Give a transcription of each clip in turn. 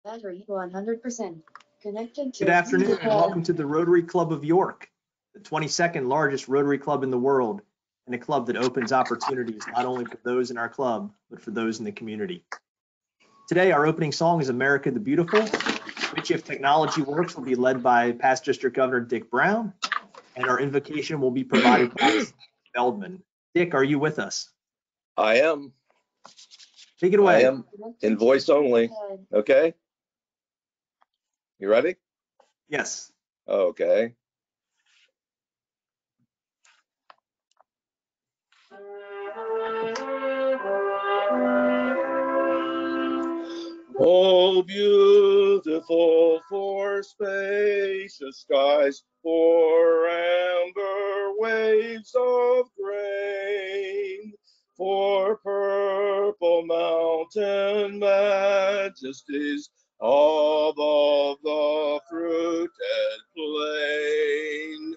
Battery 100%. Connected to. Good afternoon and welcome to the Rotary Club of York, the 22nd largest Rotary Club in the world, and a club that opens opportunities not only for those in our club, but for those in the community. Today, our opening song is America the Beautiful, which, if technology works, will be led by past District Governor Dick Brown, and our invocation will be provided by Feldman. Dick, are you with us? I am. Take it away. I am in voice only. Okay. You ready? Yes. Okay. Oh, beautiful for spacious skies, for amber waves of grain, for purple mountain majesties above the fruited plain.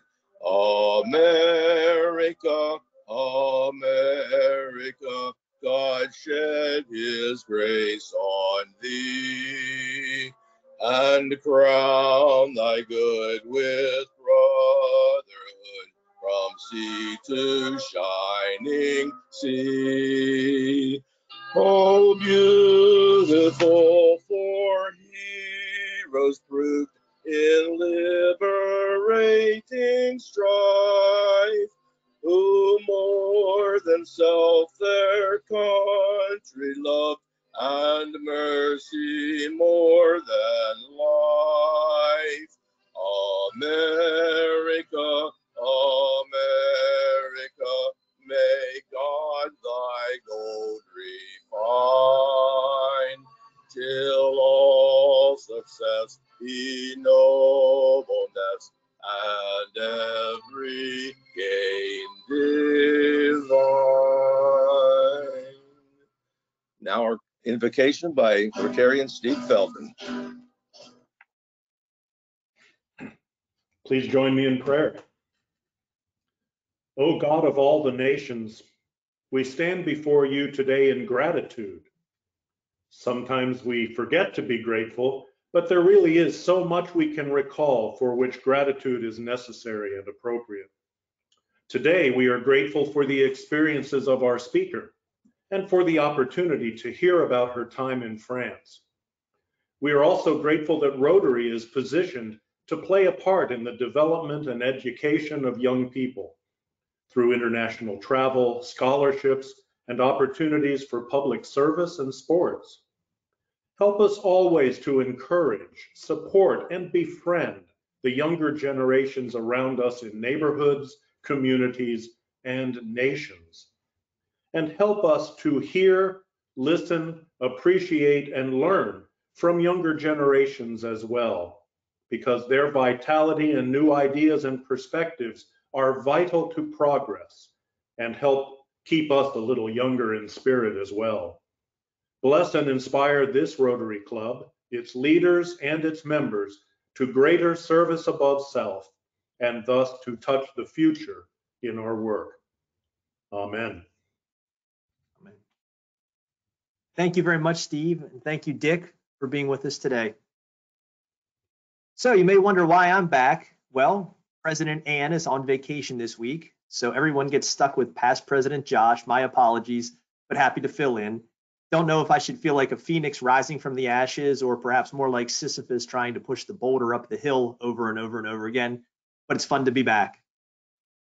America, America, God shed his grace on thee, and crown thy good with brotherhood from sea to shining sea. Oh, beautiful for heroes proved in liberating strife, who more than self their country loved, and mercy more than life. America, America, may God thy gold refine, till all success be nobleness, and every gain divine. Now our invocation by Rotarian Steve Feldman. Please join me in prayer. O God of all the nations, we stand before you today in gratitude. Sometimes we forget to be grateful, but there really is so much we can recall for which gratitude is necessary and appropriate. Today, we are grateful for the experiences of our speaker and for the opportunity to hear about her time in France. We are also grateful that Rotary is positioned to play a part in the development and education of young people through international travel, scholarships, and opportunities for public service and sports. Help us always to encourage, support, and befriend the younger generations around us in neighborhoods, communities, and nations. And help us to hear, listen, appreciate, and learn from younger generations as well, because their vitality and new ideas and perspectives are vital to progress and help keep us a little younger in spirit as well. Bless and inspire this Rotary Club, its leaders and its members to greater service above self, and thus to touch the future in our work. Amen. Amen. Thank you very much, Steve, and thank you, Dick, for being with us today. So you may wonder why I'm back. Well, President Ann is on vacation this week, so everyone gets stuck with past President Josh. My apologies, but happy to fill in. Don't know if I should feel like a phoenix rising from the ashes or perhaps more like Sisyphus trying to push the boulder up the hill over and over and over again, but it's fun to be back.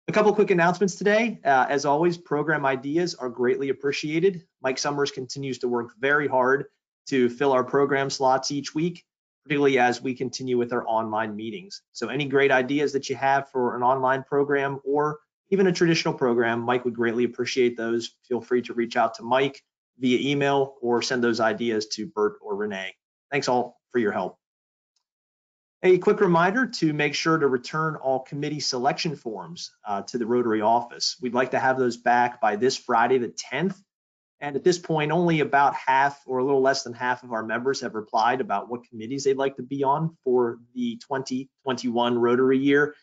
A couple quick announcements today. As always, program ideas are greatly appreciated. Mike Summers continues to work very hard to fill our program slots each week, particularly as we continue with our online meetings. So any great ideas that you have for an online program or even a traditional program, Mike would greatly appreciate those. Feel free to reach out to Mike via email or send those ideas to Bert or Renee. Thanks all for your help. A quick reminder to make sure to return all committee selection forms to the Rotary office. We'd like to have those back by this Friday, the 10th. And at this point, only about half or a little less than half of our members have replied about what committees they'd like to be on for the 2021 Rotary year.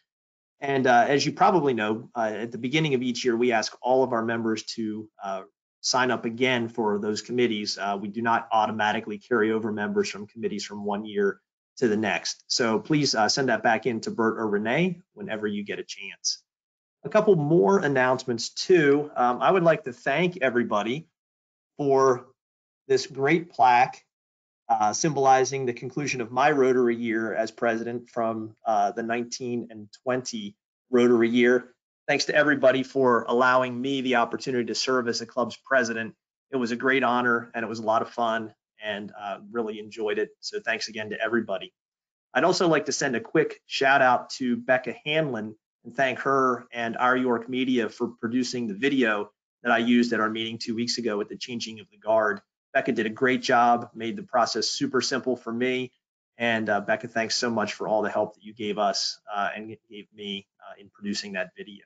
And as you probably know, at the beginning of each year, we ask all of our members to sign up again for those committees. We do not automatically carry over members from committees from one year to the next. So please send that back in to Bert or Renee whenever you get a chance. A couple more announcements too. I would like to thank everybody for this great plaque symbolizing the conclusion of my Rotary year as president from the 19 and 20 Rotary year. Thanks to everybody for allowing me the opportunity to serve as the club's president. It was a great honor and it was a lot of fun, and really enjoyed it. So thanks again to everybody. I'd also like to send a quick shout out to Becca Hanlon and thank her and Our York Media for producing the video that I used at our meeting 2 weeks ago with the changing of the guard. Becca did a great job, made the process super simple for me. And Becca, thanks so much for all the help that you gave us and gave me in producing that video.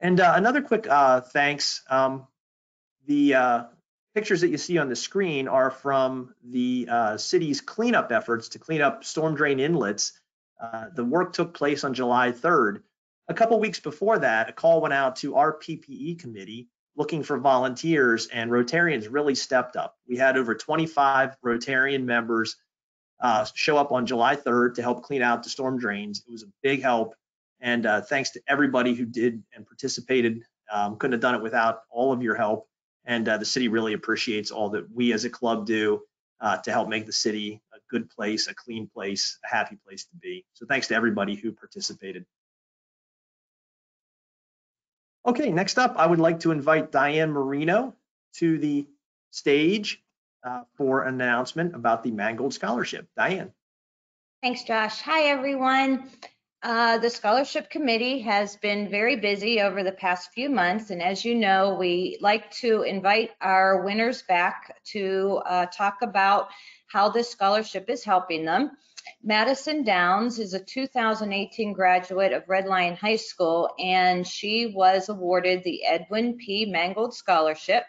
And another quick thanks. The pictures that you see on the screen are from the city's cleanup efforts to clean up storm drain inlets. The work took place on July 3rd. A couple weeks before that, a call went out to our PPE committee looking for volunteers, and Rotarians really stepped up. We had over 25 Rotarian members show up on July 3rd to help clean out the storm drains. It was a big help, and thanks to everybody who did and participated. Couldn't have done it without all of your help, and the city really appreciates all that we as a club do to help make the city a good place, a clean place, a happy place to be. So thanks to everybody who participated. Okay, next up, I would like to invite Diane Marino to the stage for an announcement about the Mangold Scholarship. Diane. Thanks, Josh. Hi, everyone. The Scholarship Committee has been very busy over the past few months, and as you know, we like to invite our winners back to talk about how this scholarship is helping them. Madison Downs is a 2018 graduate of Red Lion High School, and she was awarded the Edwin P. Mangold Scholarship.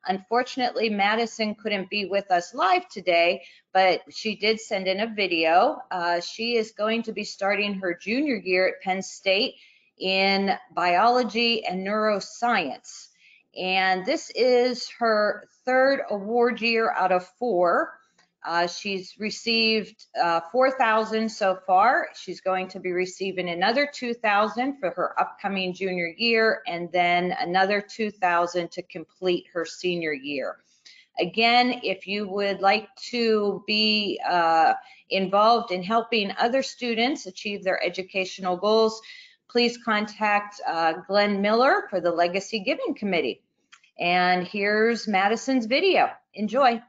Unfortunately, Madison couldn't be with us live today, but she did send in a video. She is going to be starting her junior year at Penn State in biology and neuroscience. And this is her third award year out of 4. She's received 4,000 so far. She's going to be receiving another 2,000 for her upcoming junior year, and then another 2,000 to complete her senior year. Again, if you would like to be involved in helping other students achieve their educational goals, please contact Glenn Miller for the Legacy Giving Committee. And here's Madison's video. Enjoy.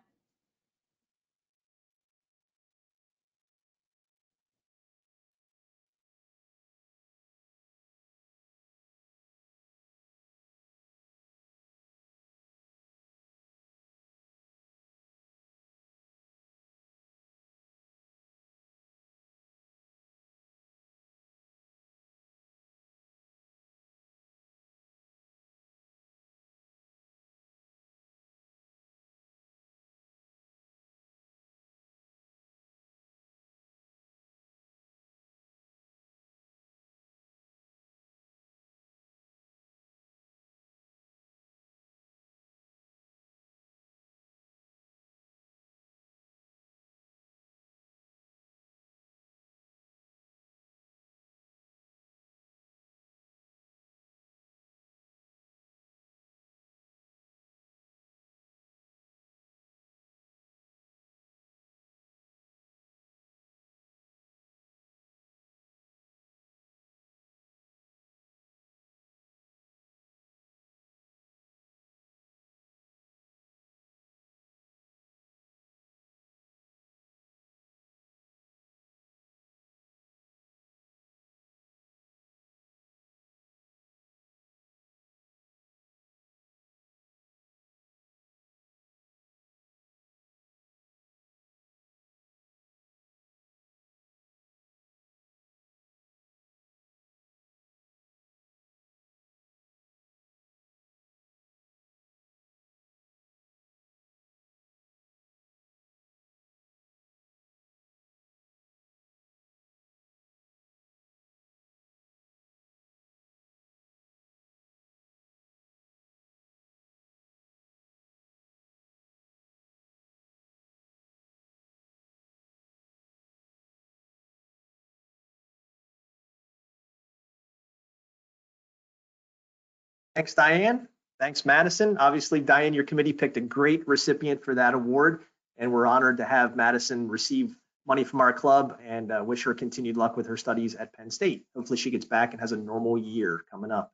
Thanks, Diane. Thanks, Madison. Obviously, Diane, your committee picked a great recipient for that award, and we're honored to have Madison receive money from our club and wish her continued luck with her studies at Penn State. Hopefully she gets back and has a normal year coming up.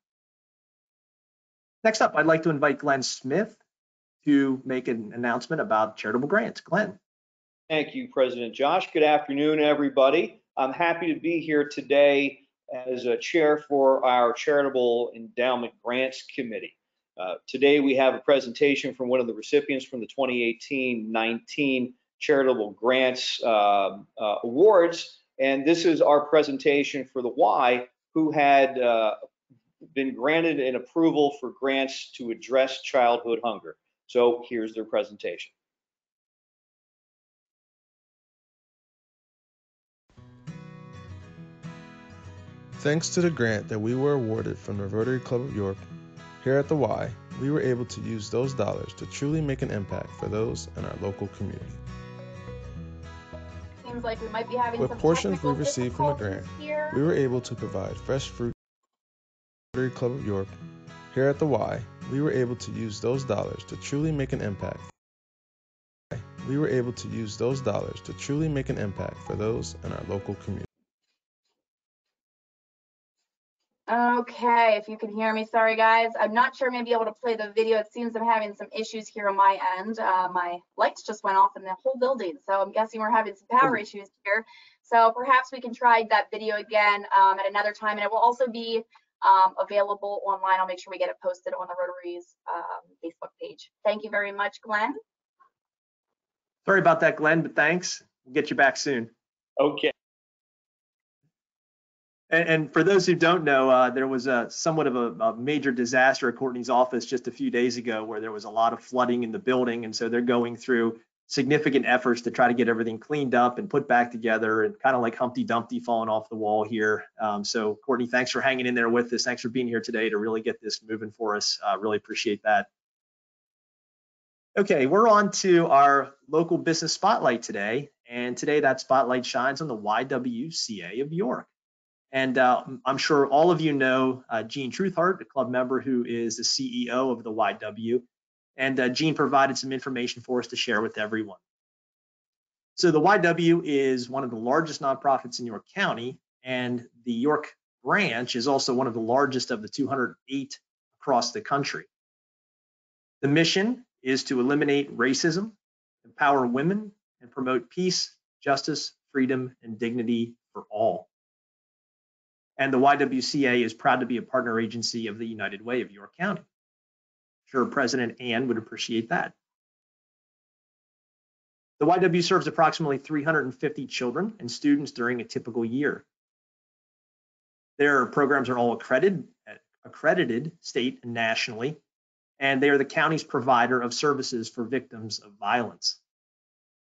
Next up, I'd like to invite Glenn Smith to make an announcement about charitable grants. Glenn. Thank you, President Josh. Good afternoon, everybody. I'm happy to be here today as a chair for our Charitable Endowment Grants Committee. Today we have a presentation from one of the recipients from the 2018-19 Charitable Grants Awards, and this is our presentation for the Y, who had been granted an approval for grants to address childhood hunger. So here's their presentation. Thanks to the grant that we were awarded from the Rotary Club of York, here at the Y, we were able to use those dollars to truly make an impact for those in our local community. Seems like we might be having With some portions we technical received from the grant, difficulties here. we were able to provide fresh fruit. Rotary Club of York, here at the Y, we were able to use those dollars to truly make an impact. We were able to use those dollars to truly make an impact for those in our local community. Okay, if you can hear me, sorry guys. I'm not sure I'm gonna be able to play the video. It seems I'm having some issues here on my end. My lights just went off in the whole building, so I'm guessing we're having some power issues here. So perhaps we can try that video again at another time, and it will also be available online. I'll make sure we get it posted on the Rotary's Facebook page. Thank you very much, Glenn. Sorry about that, Glenn, but thanks. We'll get you back soon. Okay. And for those who don't know, there was somewhat of a major disaster at Courtney's office just a few days ago where there was a lot of flooding in the building. And so they're going through significant efforts to try to get everything cleaned up and put back together, and kind of like Humpty Dumpty falling off the wall here. So Courtney, thanks for hanging in there with us. Thanks for being here today to really get this moving for us. Really appreciate that. Okay, we're on to our local business spotlight today. And today that spotlight shines on the YWCA of York. And I'm sure all of you know Jean Truthart, a club member who is the CEO of the YW. And Jean provided some information for us to share with everyone. So the YW is one of the largest nonprofits in York County, and the York branch is also one of the largest of the 208 across the country. The mission is to eliminate racism, empower women, and promote peace, justice, freedom, and dignity for all. And the YWCA is proud to be a partner agency of the United Way of York County. I'm sure President Ann would appreciate that. The YW serves approximately 350 children and students during a typical year. Their programs are all accredited state and nationally, and they are the county's provider of services for victims of violence.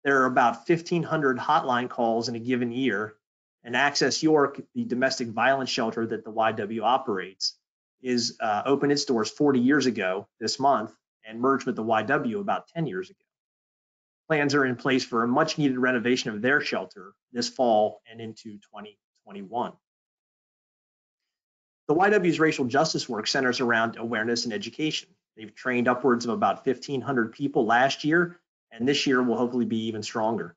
There are about 1,500 hotline calls in a given year. And Access York, the domestic violence shelter that the YW operates, is opened its doors 40 years ago this month and merged with the YW about 10 years ago. Plans are in place for a much needed renovation of their shelter this fall and into 2021. The YW's racial justice work centers around awareness and education. They've trained upwards of about 1,500 people last year, and this year will hopefully be even stronger.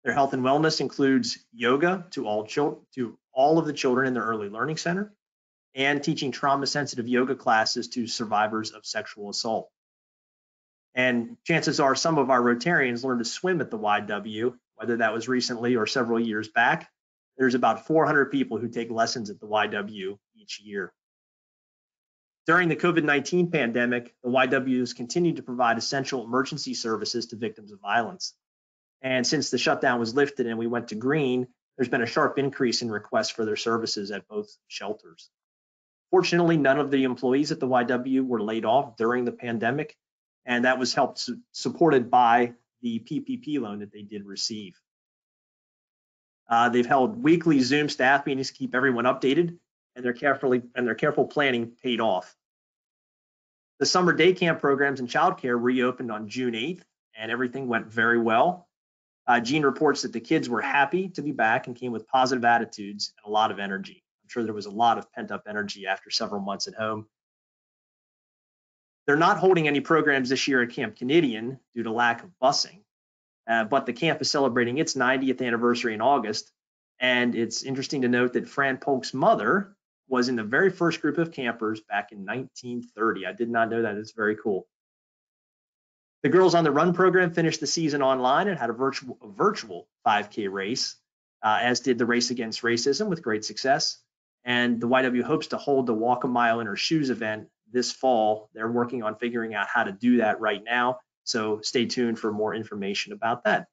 Their health and wellness includes yoga to all of the children in their early learning center, and teaching trauma-sensitive yoga classes to survivors of sexual assault. And chances are some of our Rotarians learned to swim at the YW, whether that was recently or several years back. There's about 400 people who take lessons at the YW each year. During the COVID-19 pandemic, the YWs continued to provide essential emergency services to victims of violence. And since the shutdown was lifted and we went to green, there's been a sharp increase in requests for their services at both shelters. Fortunately, none of the employees at the YW were laid off during the pandemic, and that was supported by the PPP loan that they did receive. They've held weekly Zoom staff meetings to keep everyone updated, and their careful planning paid off. The summer day camp programs and childcare reopened on June 8th, and everything went very well. Jean reports that the kids were happy to be back and came with positive attitudes and a lot of energy. I'm sure there was a lot of pent-up energy after several months at home. They're not holding any programs this year at Camp Canadian due to lack of busing, but the camp is celebrating its 90th anniversary in August. And it's interesting to note that Fran Polk's mother was in the very first group of campers back in 1930. I did not know that. It's very cool. The Girls on the Run program finished the season online and had a virtual 5K race, as did the Race Against Racism with great success. And the YW hopes to hold the Walk a Mile in Her Shoes event this fall. They're working on figuring out how to do that right now. So stay tuned for more information about that.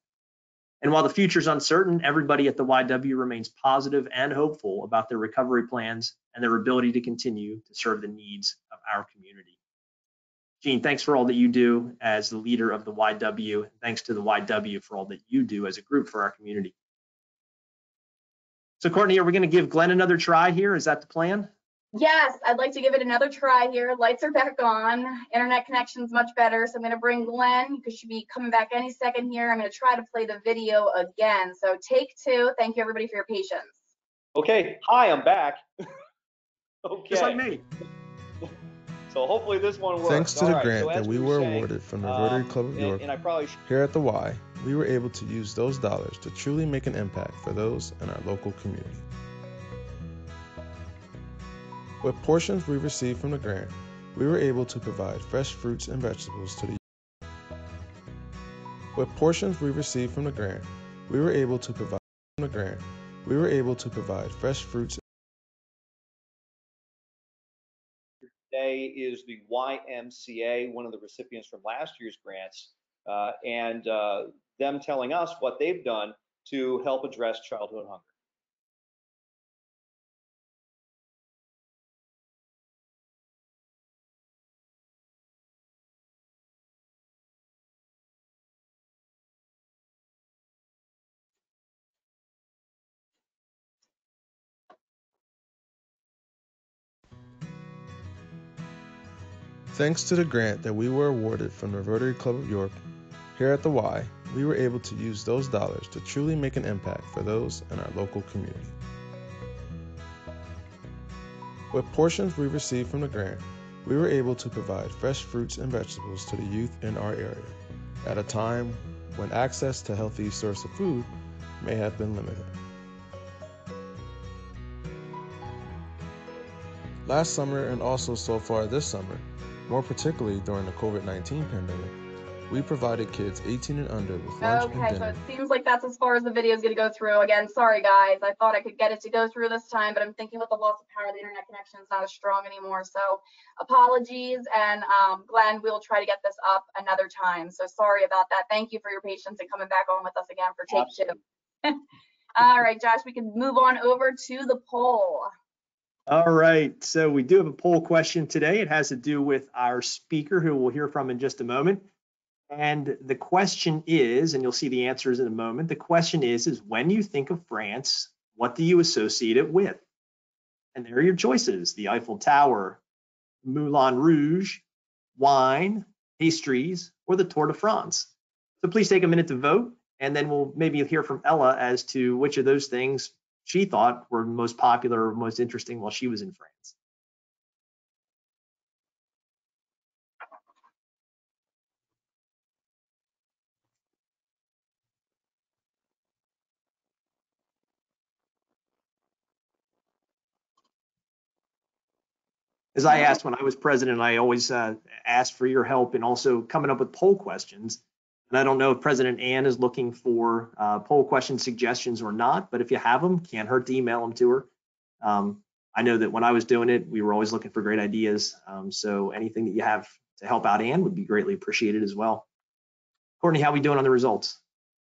And while the future is uncertain, everybody at the YW remains positive and hopeful about their recovery plans and their ability to continue to serve the needs of our community. Gene, thanks for all that you do as the leader of the YW. Thanks to the YW for all that you do as a group for our community. So Courtney, are we going to give Glenn another try here? Is that the plan? Yes, I'd like to give it another try here. Lights are back on. Internet connection's much better. So I'm going to bring Glenn, because she'll be coming back any second here. I'm going to try to play the video again. So take two. Thank you, everybody, for your patience. Okay, hi, I'm back. Okay. Just like me. So hopefully this one works. Thanks to the All right, grant so that as we were were saying, awarded from the Rotary Club of York, and I probably should. here at the Y, we were able to use those dollars to truly make an impact for those in our local community. With portions we received from the grant, we were able to provide fresh fruits and vegetables to the youth. With portions we received from the grant, we were able to provide fresh fruits. Today is the YMCA, one of the recipients from last year's grants, and them telling us what they've done to help address childhood hunger. Thanks to the grant that we were awarded from the Rotary Club of York, here at the Y, we were able to use those dollars to truly make an impact for those in our local community. With portions we received from the grant, we were able to provide fresh fruits and vegetables to the youth in our area at a time when access to healthy source of food may have been limited. Last summer and also so far this summer, more particularly during the COVID-19 pandemic, we provided kids 18 and under with lunch and Okay, so dinner. it seems like that's as far as the video is going to go through. Again, sorry guys, I thought I could get it to go through this time, but I'm thinking with the loss of power, the internet connection is not as strong anymore. So apologies, and Glenn, we'll try to get this up another time. So sorry about that. Thank you for your patience and coming back on with us again for take two. All right, Josh, we can move on over to the poll. All right, so we do have a poll question today. It has to do with our speaker, who we'll hear from in just a moment. And the question is, and you'll see the answers in a moment, the question is when you think of France, what do you associate it with? And there are your choices: the Eiffel Tower, Moulin Rouge, wine, pastries, or the Tour de France. So please take a minute to vote, and then we'll maybe hear from Ella as to which of those things she thought were most popular or most interesting while she was in France. As I asked when I was president, I always asked for your help in also coming up with poll questions. And I don't know if President Ann is looking for poll question suggestions or not, but if you have them, can't hurt to email them to her. I know that when I was doing it, we were always looking for great ideas. So anything that you have to help out Ann would be greatly appreciated as well. Courtney, how are we doing on the results?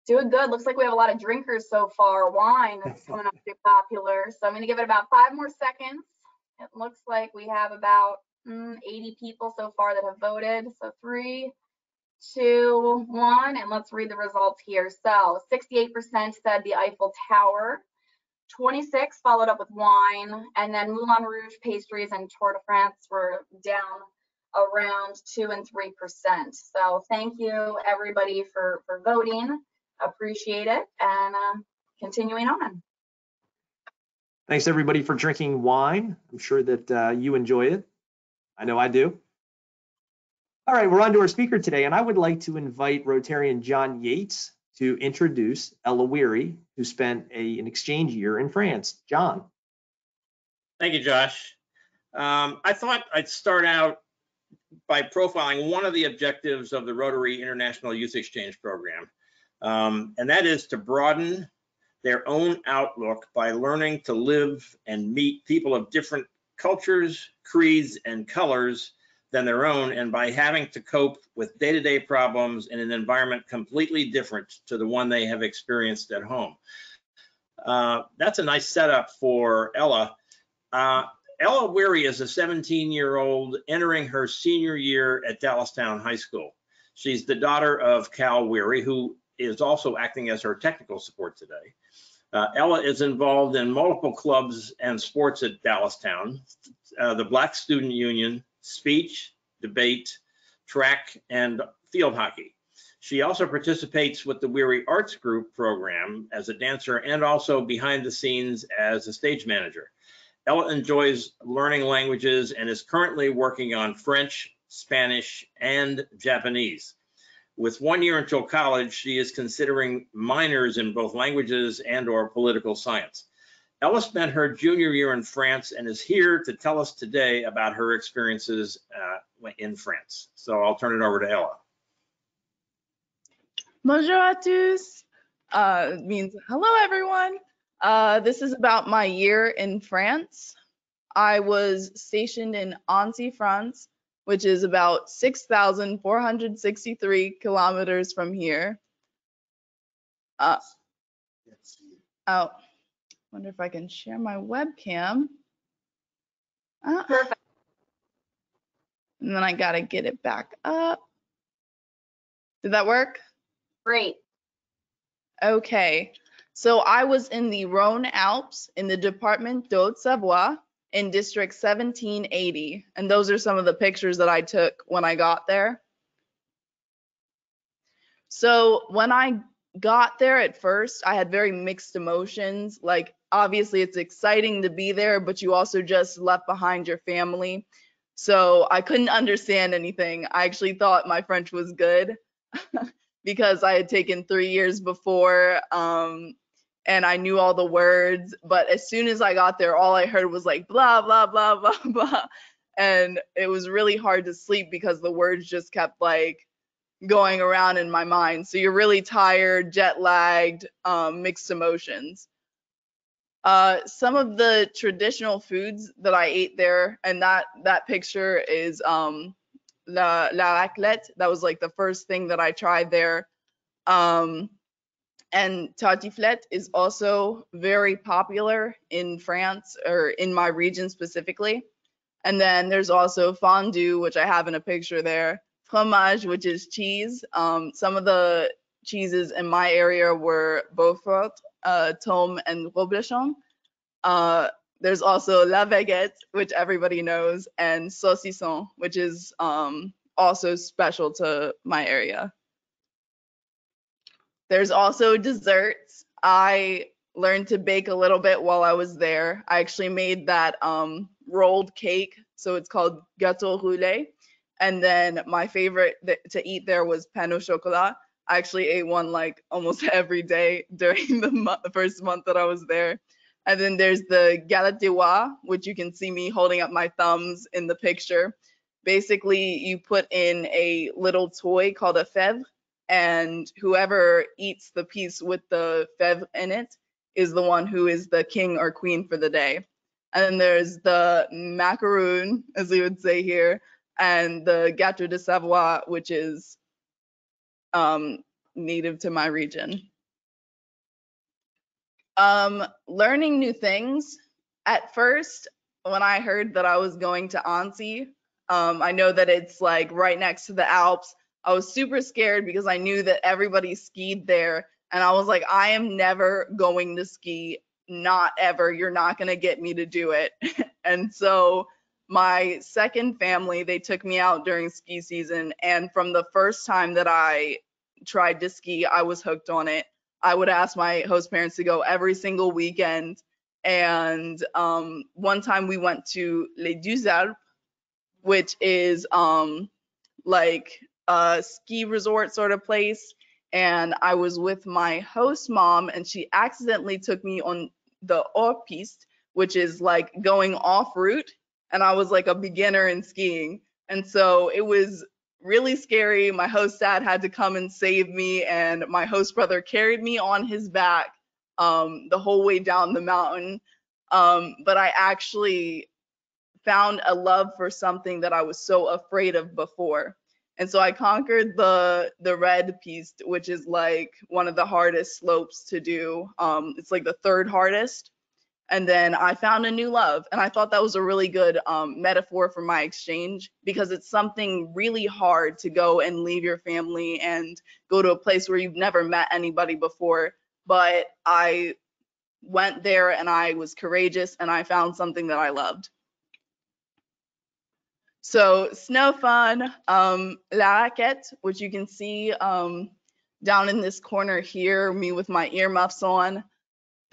Doing good. Looks like we have a lot of drinkers so far. Wine is coming up pretty popular. So I'm going to give it about 5 more seconds. It looks like we have about 80 people so far that have voted. So 3, 2, 1, and let's read the results here. So 68% said the Eiffel Tower, 26 followed up with wine, and then Moulin Rouge, pastries, and Tour de France were down around 2 and 3%. So thank you everybody for voting. Appreciate it, and continuing on. Thanks everybody for drinking wine. I'm sure that you enjoy it. I know I do. All right, we're on to our speaker today, and I would like to invite Rotarian John Yates to introduce Ella Weary, who spent an exchange year in France. John. Thank you, Josh. I thought I'd start out by profiling one of the objectives of the Rotary International Youth Exchange Program, and that is to broaden their own outlook by learning to live and meet people of different cultures, creeds, and colors than their own, and by having to cope with day-to-day problems in an environment completely different to the one they have experienced at home. That's a nice setup for Ella. Ella Weary is a 17-year-old entering her senior year at Dallastown High School. She's the daughter of Cal Weary, who is also acting as her technical support today. Ella is involved in multiple clubs and sports at Dallastown, the Black Student Union, speech, debate, track, and field hockey. She also participates with the Weary Arts Group program as a dancer and also behind the scenes as a stage manager. Ella enjoys learning languages and is currently working on French, Spanish, and Japanese. With 1 year until college, she is considering minors in both languages and/or political science. Ella spent her junior year in France and is here to tell us today about her experiences in France. So I'll turn it over to Ella. Bonjour à tous. Means hello, everyone. This is about my year in France. I was stationed in Annecy, France, which is about 6,463 kilometers from here. Oh, wonder if I can share my webcam. Perfect. And then I gotta get it back up. Did that work? Great. Okay. So I was in the Rhône Alps in the Department d'Haute-Savoie in District 1780. And those are some of the pictures that I took when I got there. So when I got there at first, I had very mixed emotions. Like, obviously it's exciting to be there, but you also just left behind your family. So I couldn't understand anything. I actually thought my French was good because I had taken 3 years before, and I knew all the words. But as soon as I got there, all I heard was like blah, blah, blah, blah, blah. And it was really hard to sleep because the words just kept like going around in my mind. So you're really tired, jet lagged, mixed emotions. Some of the traditional foods that I ate there, and that picture is la raclette. That was like the first thing that I tried there. And tartiflette is also very popular in France, or in my region specifically. And then there's also fondue, which I have in a picture there. Fromage, which is cheese. Some of the cheeses in my area were Beaufort, Tome, and Roblechon. There's also la baguette, which everybody knows, and saucisson, which is also special to my area. There's also desserts. I learned to bake a little bit while I was there. I actually made that rolled cake, so it's called gâteau roulé. And then my favorite to eat there was pain au chocolat. I actually ate one like almost every day during the first month that I was there. And then there's the galette des rois, which you can see me holding up my thumbs in the picture. Basically, you put in a little toy called a fèvre, and whoever eats the piece with the fèvre in it is the one who is the king or queen for the day. And then there's the macaroon, as we would say here, and the gâteau de Savoie, which is native to my region. Learning new things. At first, when I heard that I was going to Annecy, I know that it's like right next to the Alps. I was super scared because I knew that everybody skied there. And I was like, I am never going to ski, not ever. You're not going to get me to do it. And so my second family, they took me out during ski season. And from the first time that I tried to ski, I was hooked on it. I would ask my host parents to go every single weekend. And one time we went to Les Deux Alpes, which is like a ski resort sort of place. And I was with my host mom, and she accidentally took me on the hors piste, which is like going off route. And I was like a beginner in skiing. And so it was really scary. My host dad had to come and save me, and my host brother carried me on his back the whole way down the mountain. But I actually found a love for something that I was so afraid of before. And so I conquered the red piste, which is like one of the hardest slopes to do. It's like the third hardest. And then I found a new love. And I thought that was a really good metaphor for my exchange, because it's something really hard to go and leave your family and go to a place where you've never met anybody before. But I went there and I was courageous and I found something that I loved. So snow fun, La Raquette, which you can see down in this corner here, me with my earmuffs on.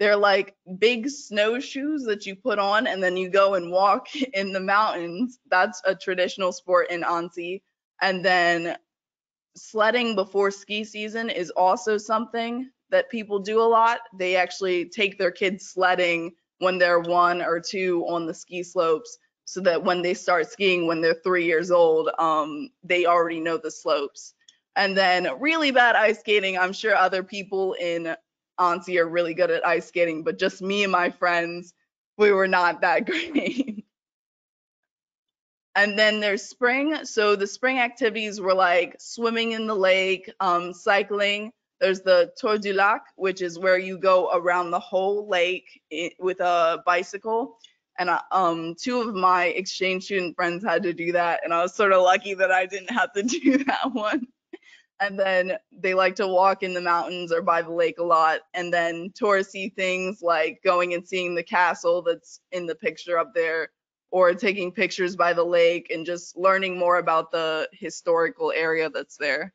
They're like big snowshoes that you put on and then you go and walk in the mountains. That's a traditional sport in Annecy. And then sledding before ski season is also something that people do a lot. They actually take their kids sledding when they're 1 or 2 on the ski slopes, so that when they start skiing when they're 3 years old, they already know the slopes. And then really bad ice skating. I'm sure other people in Annecy are really good at ice skating, but just me and my friends, we were not that great. And then there's spring. So the spring activities were like swimming in the lake, cycling. There's the Tour du Lac, which is where you go around the whole lake with a bicycle. And 2 of my exchange student friends had to do that, and I was sort of lucky that I didn't have to do that one. And then they like to walk in the mountains or by the lake a lot, and then touristy things like going and seeing the castle that's in the picture up there, or taking pictures by the lake and just learning more about the historical area that's there.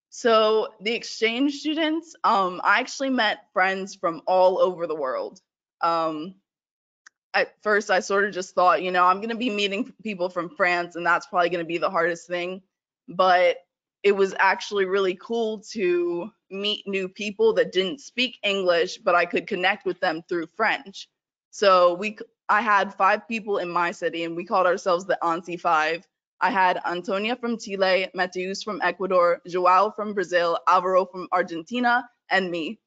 So the exchange students, I actually met friends from all over the world. At first I sort of just thought, you know, I'm going to be meeting people from France and that's probably going to be the hardest thing. But it was actually really cool to meet new people that didn't speak English, but I could connect with them through French. So I had 5 people in my city and we called ourselves the Annecy 5. I had Antonia from Chile, Mateus from Ecuador, Joao from Brazil, Alvaro from Argentina, and me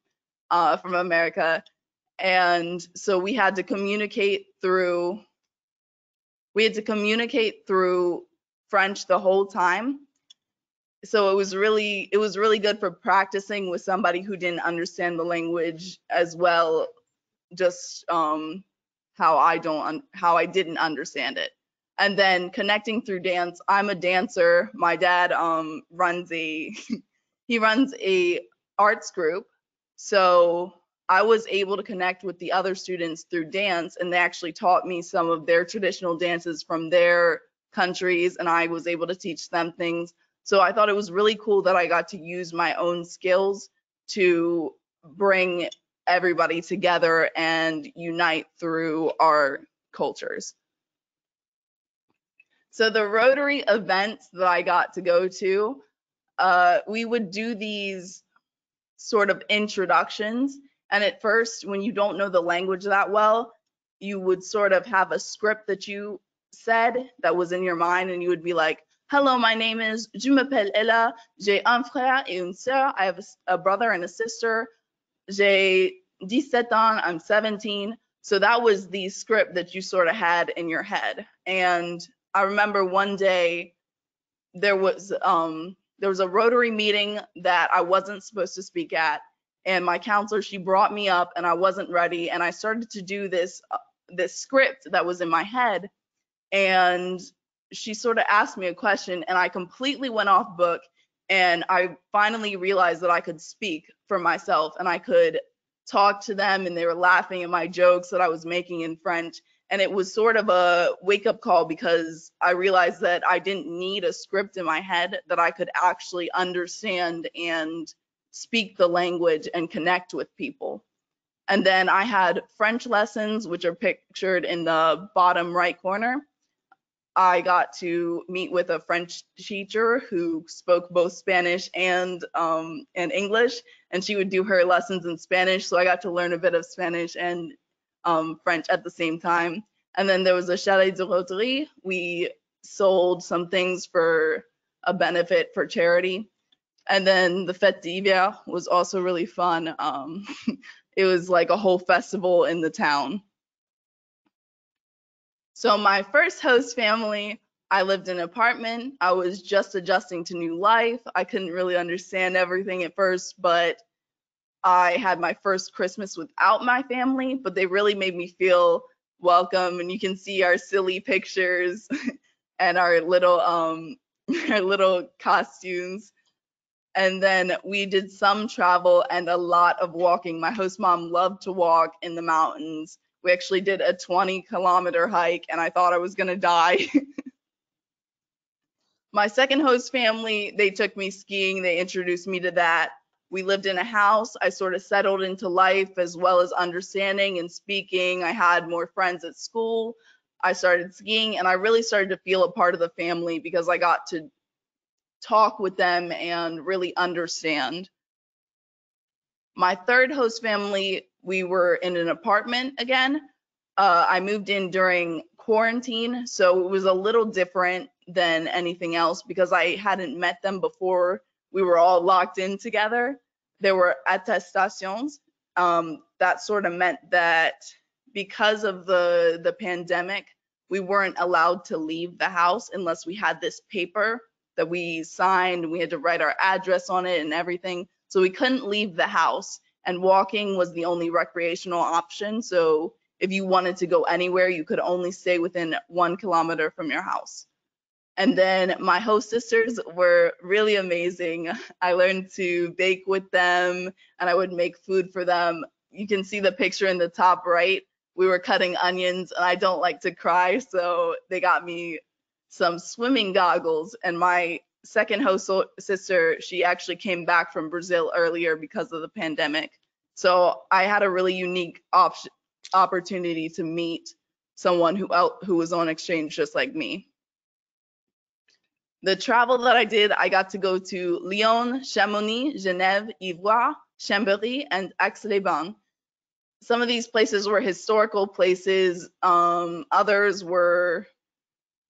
from America. And so we had to communicate through French the whole time. So it was really good for practicing with somebody who didn't understand the language as well, just how I didn't understand it. And then connecting through dance. I'm a dancer. My dad runs a arts group. So I was able to connect with the other students through dance, and they actually taught me some of their traditional dances from their countries, and I was able to teach them things. So I thought it was really cool that I got to use my own skills to bring everybody together and unite through our cultures. So the Rotary events that I got to go to, we would do these sort of introductions. And at first, when you don't know the language that well, you would sort of have a script that you said that was in your mind, and you would be like, hello, my name is, je m'appelle Ella, j'ai un frère et une sœur, I have a brother and a sister, j'ai 17 ans, I'm 17. So that was the script that you sort of had in your head. And I remember one day there was a Rotary meeting that I wasn't supposed to speak at, and my counselor, she brought me up and I wasn't ready, and I started to do this script that was in my head, and she sort of asked me a question and I completely went off book, and I finally realized that I could speak for myself and I could talk to them, and they were laughing at my jokes that I was making in French. And it was sort of a wake-up call, because I realized that I didn't need a script in my head, that I could actually understand and speak the language and connect with people. And then I had French lessons, which are pictured in the bottom right corner. I got to meet with a French teacher who spoke both Spanish and English, and she would do her lessons in Spanish. So I got to learn a bit of Spanish and French at the same time. And then there was a Chalet de Rotary. We sold some things for a benefit for charity. And then the Fête d'Hiver was also really fun. It was like a whole festival in the town. So my first host family, I lived in an apartment. I was just adjusting to new life. I couldn't really understand everything at first, but I had my first Christmas without my family, but they really made me feel welcome. And you can see our silly pictures and our little costumes. And then we did some travel and a lot of walking. My host mom loved to walk in the mountains. We actually did a 20-kilometer hike, and I thought I was gonna die. My second host family, they took me skiing. They introduced me to that. We lived in a house. I sort of settled into life as well as understanding and speaking. I had more friends at school. I started skiing, and I really started to feel a part of the family because I got to talk with them and really understand. My third host family, we were in an apartment again. I moved in during quarantine, so it was a little different than anything else because I hadn't met them before. We were all locked in together. There were attestations. That sort of meant that because of the pandemic, we weren't allowed to leave the house unless we had this paper that we signed. We had to write our address on it and everything. So we couldn't leave the house, and walking was the only recreational option. So if you wanted to go anywhere, you could only stay within 1 kilometer from your house. And then my host sisters were really amazing. I learned to bake with them, and I would make food for them. You can see the picture in the top right. We were cutting onions, and I don't like to cry, so they got me some swimming goggles. And my second host sister, she actually came back from Brazil earlier because of the pandemic. So I had a really unique opportunity to meet someone who was on exchange just like me. The travel that I did, I got to go to Lyon, Chamonix, Genève, Ivoire, Chambéry, and Aix-les-Bains. Some of these places were historical places. Others were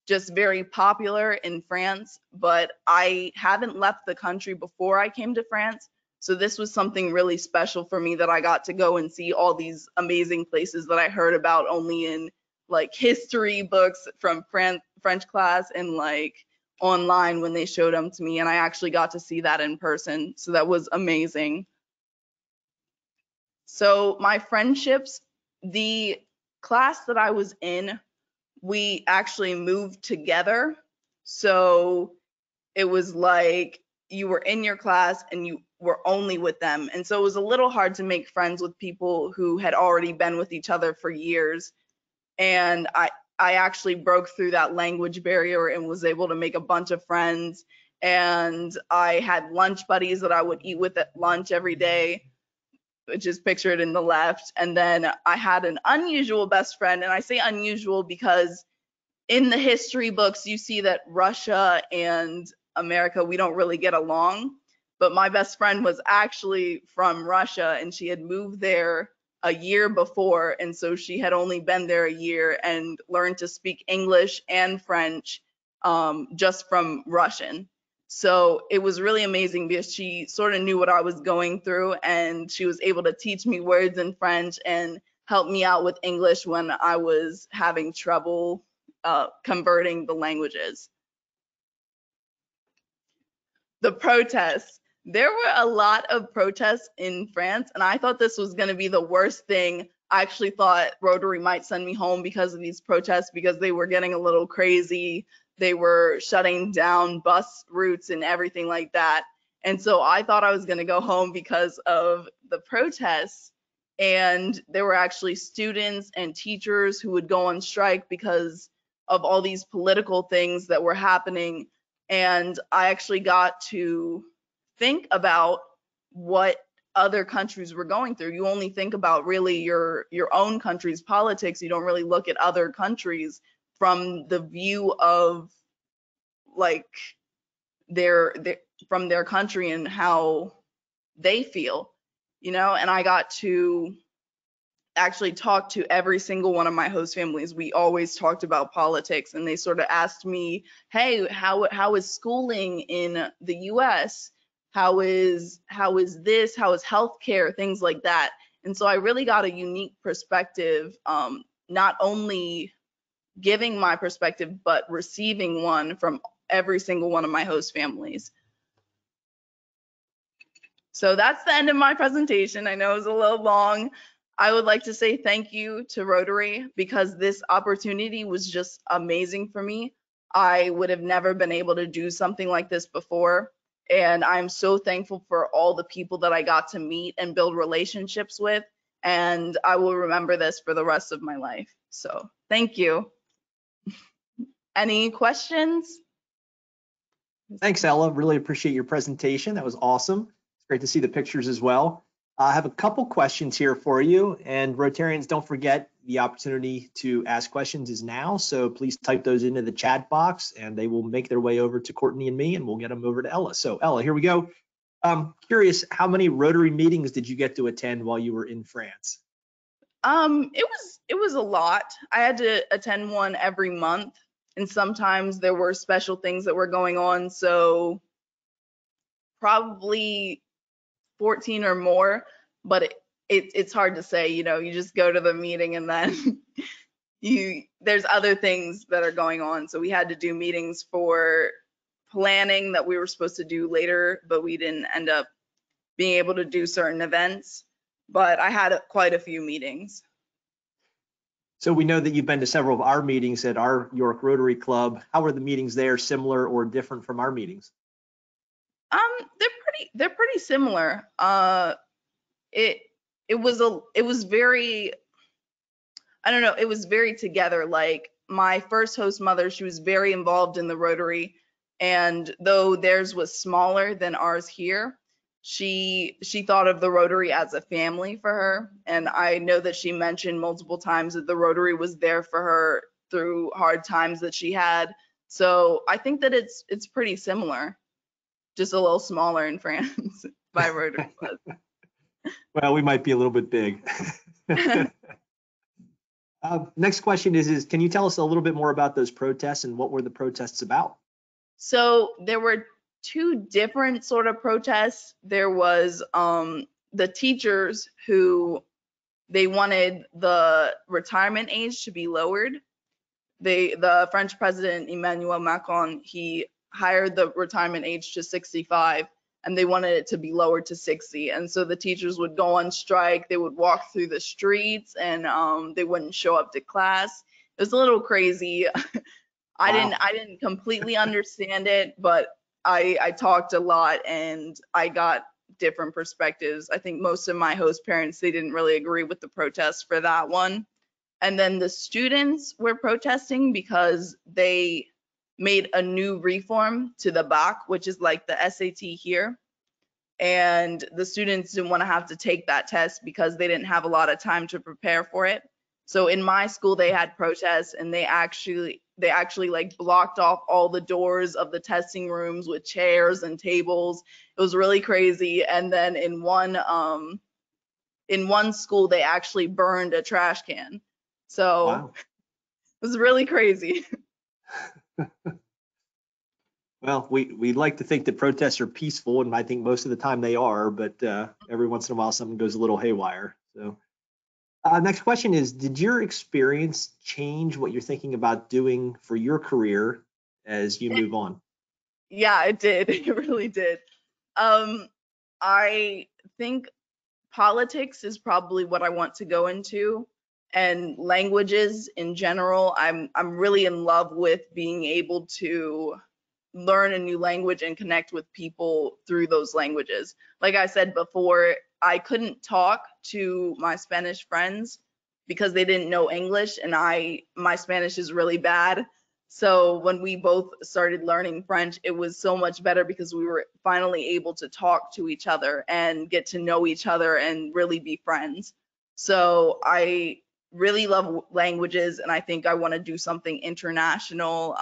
just very popular in France, but I haven't left the country before I came to France. So this was something really special for me that I got to go and see all these amazing places that I heard about only in like history books from French class and like online when they showed them to me, and I actually got to see that in person. So that was amazing. So my friendships, the class that I was in, we actually moved together. So it was like you were in your class and you were only with them. And so it was a little hard to make friends with people who had already been with each other for years. And I actually broke through that language barrier and was able to make a bunch of friends. And I had lunch buddies that I would eat with at lunch every day, which is pictured in the left. And then I had an unusual best friend. And I say unusual because in the history books, you see that Russia and America, we don't really get along. But my best friend was actually from Russia, and she had moved there a year before. And so she had only been there a year and learned to speak English and French just from Russian. So it was really amazing because she sort of knew what I was going through, and she was able to teach me words in French and help me out with English when I was having trouble converting the languages. The protests. There were a lot of protests in France, and I thought this was going to be the worst thing. I actually thought Rotary might send me home because of these protests, because they were getting a little crazy. They were shutting down bus routes and everything like that. And so I thought I was going to go home because of the protests. And there were actually students and teachers who would go on strike because of all these political things that were happening. And I actually got to think about what other countries were going through. You only think about really your own country's politics. You don't really look at other countries from the view of like from their country and how they feel, you know, and I got to actually talk to every single one of my host families. We always talked about politics, and they sort of asked me, hey, how is schooling in the US? How is this? How is healthcare? Things like that. And so I really got a unique perspective, not only giving my perspective, but receiving one from every single one of my host families. So that's the end of my presentation. I know it was a little long. I would like to say thank you to Rotary, because this opportunity was just amazing for me. I would have never been able to do something like this before. And I'm so thankful for all the people that I got to meet and build relationships with. And I will remember this for the rest of my life. So thank you. Any questions? Thanks, Ella. Really appreciate your presentation. That was awesome. It's great to see the pictures as well. I have a couple questions here for you, and Rotarians, don't forget the opportunity to ask questions is now. So please type those into the chat box and they will make their way over to Courtney and me, and we'll get them over to Ella. So Ella, here we go. Curious, how many Rotary meetings did you get to attend while you were in France? It was a lot. I had to attend one every month, and sometimes there were special things that were going on, so probably 14 or more, but it's hard to say, you know, you just go to the meeting and then there's other things that are going on. So we had to do meetings for planning that we were supposed to do later, but we didn't end up being able to do certain events. But I had quite a few meetings. So we know that you've been to several of our meetings at our York Rotary Club. How were the meetings there, similar or different from our meetings? They're pretty similar. It was very, I don't know, it was very together. Like my first host mother, she was very involved in the Rotary, and though theirs was smaller than ours here, she thought of the Rotary as a family for her. And I know that she mentioned multiple times that the Rotary was there for her through hard times that she had. So I think that it's pretty similar, just a little smaller in France by Rotary was. Well, we might be a little bit big. Next question is can you tell us a little bit more about those protests and what were the protests about? So there were two different sort of protests. There was the teachers who they wanted the retirement age to be lowered. The French president Emmanuel Macron, he hired the retirement age to 65, and they wanted it to be lowered to 60. And so the teachers would go on strike. They would walk through the streets, and they wouldn't show up to class. It was a little crazy. I didn't completely understand it, but I talked a lot and I got different perspectives. I think most of my host parents, they didn't really agree with the protest for that one. And then the students were protesting because they made a new reform to the BAC, which is like the SAT here. And the students didn't want to have to take that test because they didn't have a lot of time to prepare for it. So in my school, they had protests, and they actually like blocked off all the doors of the testing rooms with chairs and tables. It was really crazy. And then in one school, they actually burned a trash can. So wow. It was really crazy. Well, we like to think that protests are peaceful, and I think most of the time they are, but every once in a while something goes a little haywire. So next question is, did your experience change what you're thinking about doing for your career as you move on? Yeah, it did. It really did. I think politics is probably what I want to go into, and languages in general. I'm really in love with being able to learn a new language and connect with people through those languages. Like I said before, I couldn't talk to my Spanish friends because they didn't know English, and my Spanish is really bad. So when we both started learning French, it was so much better because we were finally able to talk to each other and get to know each other and really be friends. So I really love languages, and I think I want to do something international,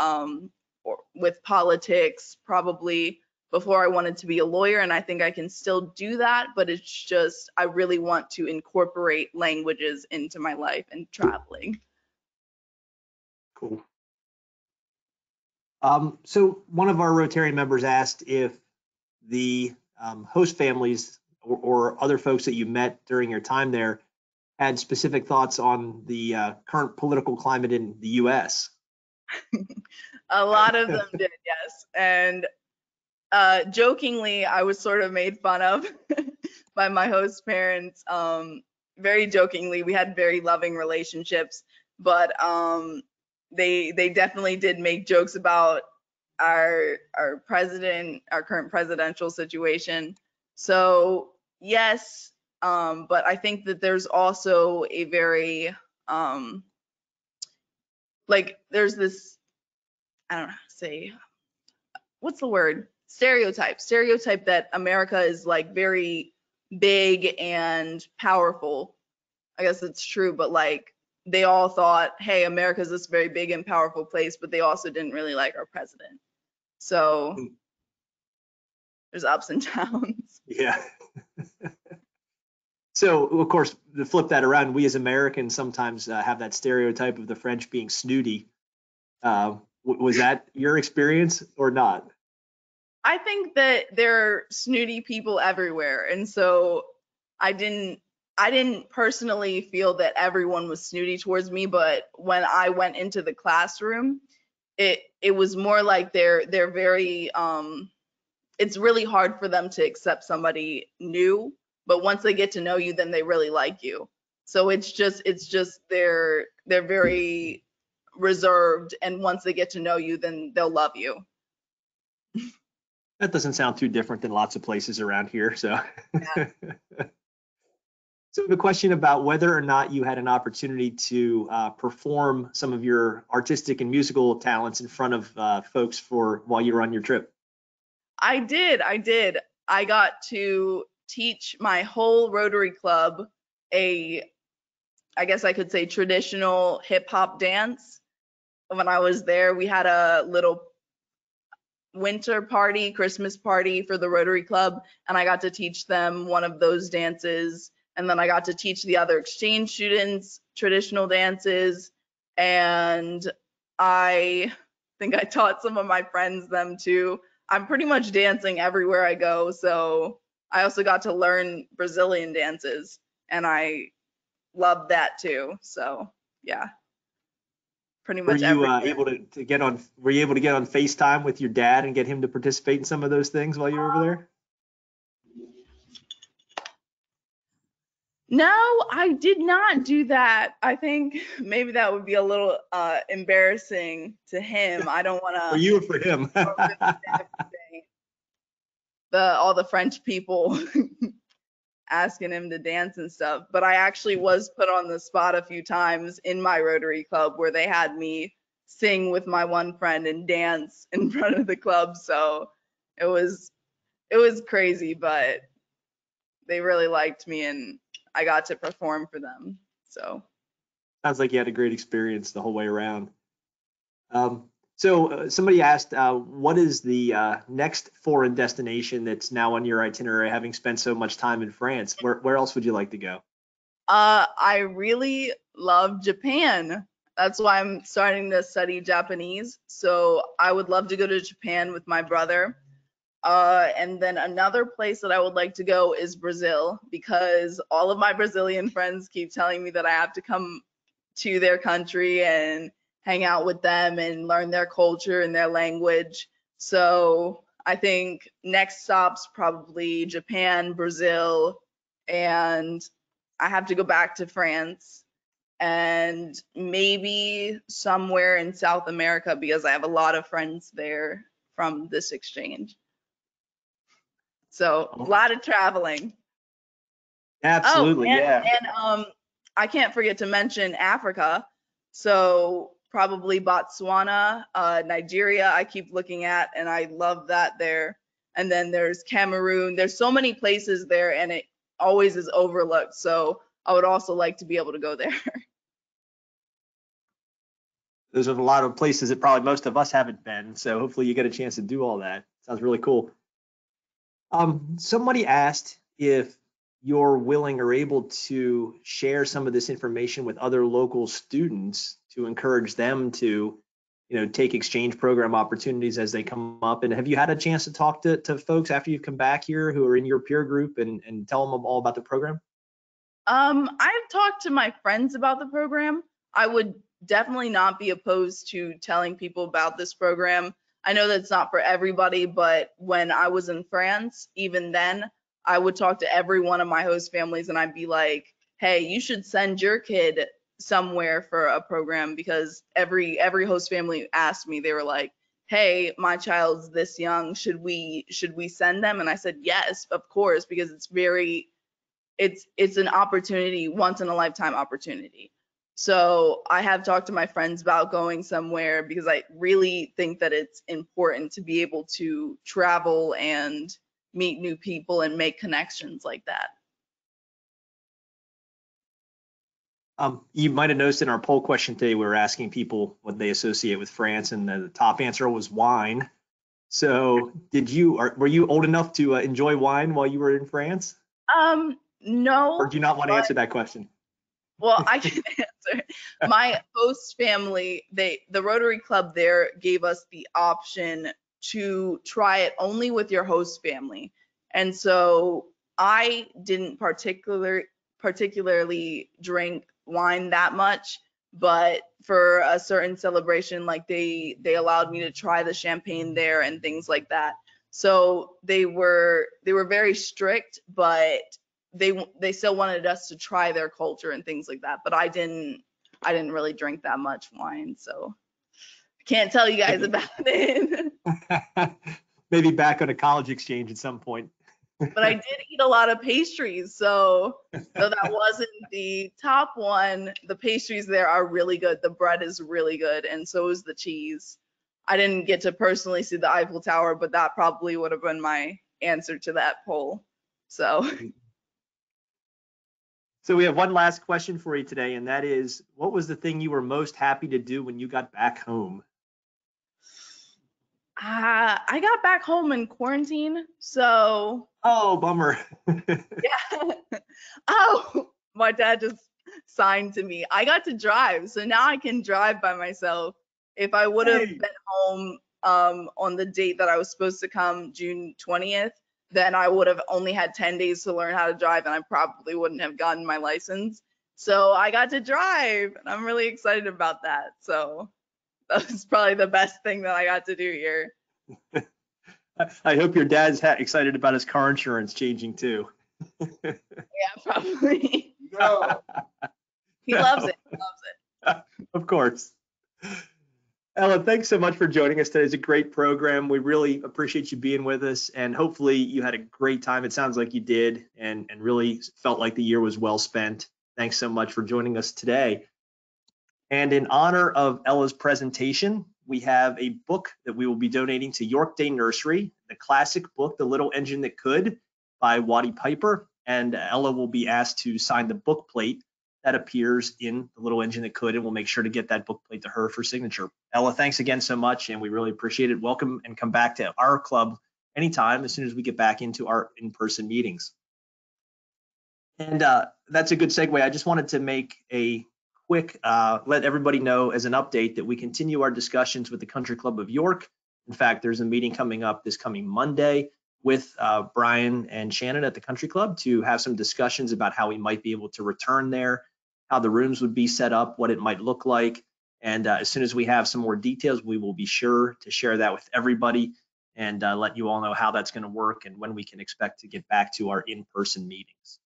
or with politics probably before I wanted to be a lawyer, and I think I can still do that, but it's just I really want to incorporate languages into my life and traveling. Cool. So one of our Rotarian members asked if the host families or other folks that you met during your time there had specific thoughts on the current political climate in the U.S. A lot of them did, yes. And jokingly, I was sort of made fun of by my host parents. Very jokingly, we had very loving relationships, but they definitely did make jokes about our president, our current presidential situation. So yes, but I think that there's also a very like there's this, I don't know how to say, what's the word? Stereotype that America is like very big and powerful. I guess it's true, but like they all thought, hey, America's this very big and powerful place, but they also didn't really like our president. So there's ups and downs. Yeah. So, of course, to flip that around, we as Americans sometimes have that stereotype of the French being snooty. Was that your experience or not? I think that there are snooty people everywhere, and so I didn't personally feel that everyone was snooty towards me, but when I went into the classroom, it was more like they're very it's really hard for them to accept somebody new, but once they get to know you, then they really like you. So it's just they're very reserved, and once they get to know you, then they'll love you. That doesn't sound too different than lots of places around here. So, Yeah. So the question about whether or not you had an opportunity to perform some of your artistic and musical talents in front of folks while you were on your trip. I did. I got to teach my whole Rotary Club I guess I could say, traditional hip hop dance. When I was there, we had a little winter party, Christmas party for the Rotary Club, and I got to teach them one of those dances. And then I got to teach the other exchange students traditional dances. And I think I taught some of my friends them too. I'm pretty much dancing everywhere I go. So I also got to learn Brazilian dances, and I loved that too. So yeah, pretty Were much you everywhere. able to get on? Were you able to get on FaceTime with your dad and get him to participate in some of those things while you were over there? No, I did not do that. I think maybe that would be a little embarrassing to him. I don't want to. For you or for him? All the French people asking him to dance and stuff. But I actually was put on the spot a few times in my Rotary Club where they had me sing with my one friend and dance in front of the club. So it was crazy, but they really liked me and I got to perform for them. So Sounds like you had a great experience the whole way around. So somebody asked, what is the next foreign destination that's now on your itinerary, having spent so much time in France? Where else would you like to go? I really love Japan. That's why I'm starting to study Japanese. So I would love to go to Japan with my brother. And then another place that I would like to go is Brazil, because all of my Brazilian friends keep telling me that I have to come to their country and hang out with them and learn their culture and their language. So I think next stop's probably Japan, Brazil, and I have to go back to France and maybe somewhere in South America because I have a lot of friends there from this exchange. So a lot of traveling. Absolutely, yeah. And I can't forget to mention Africa. So probably Botswana, Nigeria, I keep looking at, and I love that there. And then there's Cameroon. There's so many places there, and it always is overlooked. So I would also like to be able to go there. those are a lot of places that probably most of us haven't been. So hopefully you get a chance to do all that. Sounds really cool. Somebody asked if you're willing or able to share some of this information with other local students to encourage them to, take exchange program opportunities as they come up. And have you had a chance to talk to folks after you've come back here who are in your peer group and tell them all about the program? I've talked to my friends about the program. I would definitely not be opposed to telling people about this program. I know that's not for everybody, but when I was in France, even then, I would talk to every one of my host families and I'd be like, hey, you should send your kid somewhere for a program, because every host family asked me, they were like, hey, my child's this young, should we send them? And I said, yes, of course, because it's an opportunity, once in a lifetime opportunity. So I have talked to my friends about going somewhere because I really think that it's important to be able to travel and meet new people and make connections like that. You might have noticed in our poll question today, we were asking people what they associate with France, and the top answer was wine. So were you old enough to enjoy wine while you were in France? No. Or do you not want to answer that question? Well, I can answer. My host family, the Rotary Club there gave us the option to try it only with your host family. And so I didn't particularly drink wine that much, but for a certain celebration, like they allowed me to try the champagne there and things like that. So they were very strict, but they still wanted us to try their culture and things like that. But I didn't really drink that much wine, so I can't tell you guys about it. Maybe back on a college exchange at some point. But I did eat a lot of pastries, so though that wasn't the top one, the pastries there are really good. The bread is really good, and so is the cheese. I didn't get to personally see the Eiffel Tower, but that probably would have been my answer to that poll. So we have one last question for you today, and that is, what was the thing you were most happy to do when you got back home? I got back home in quarantine, so. Oh, bummer. Yeah. Oh, my dad just signed to me. I got to drive, so now I can drive by myself. If I would have been home on the date that I was supposed to come, June 20th, then I would have only had 10 days to learn how to drive, and I probably wouldn't have gotten my license. So I got to drive, and I'm really excited about that. So that was probably the best thing that I got to do here. I hope your dad's excited about his car insurance changing too. Yeah, probably. No. He loves it. He loves it. Of course. Ella, thanks so much for joining us today. It's a great program. We really appreciate you being with us, and hopefully you had a great time. It sounds like you did, and really felt like the year was well spent. Thanks so much for joining us today. And in honor of Ella's presentation, we have a book that we will be donating to York Day Nursery, the classic book, The Little Engine That Could, by Waddy Piper. And Ella will be asked to sign the book plate that appears in The Little Engine That Could, and we'll make sure to get that book plate to her for signature. Ella, thanks again so much, and we really appreciate it. Welcome, and come back to our club anytime as soon as we get back into our in-person meetings. And that's a good segue. I just wanted to make a quick, let everybody know as an update that we continue our discussions with the Country Club of York. In fact, there's a meeting coming up this coming Monday with Brian and Shannon at the Country Club to have some discussions about how we might be able to return there, how the rooms would be set up, what it might look like. And as soon as we have some more details, we will be sure to share that with everybody and let you all know how that's going to work and when we can expect to get back to our in-person meetings.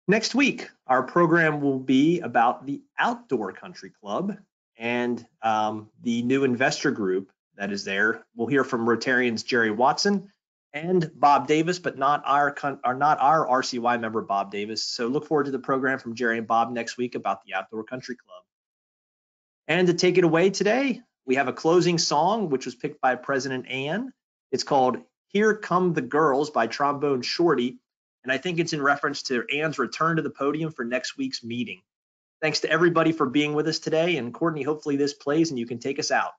Next week, our program will be about the Outdoor Country Club and the new investor group that is there. We'll hear from Rotarians Jerry Watson and Bob Davis, but not our RCY member, Bob Davis. So look forward to the program from Jerry and Bob next week about the Outdoor Country Club. And to take it away today, we have a closing song, which was picked by President Ann. It's called Here Come the Girls by Trombone Shorty. And I think it's in reference to Ann's return to the podium for next week's meeting. Thanks to everybody for being with us today. And Courtney, hopefully this plays and you can take us out.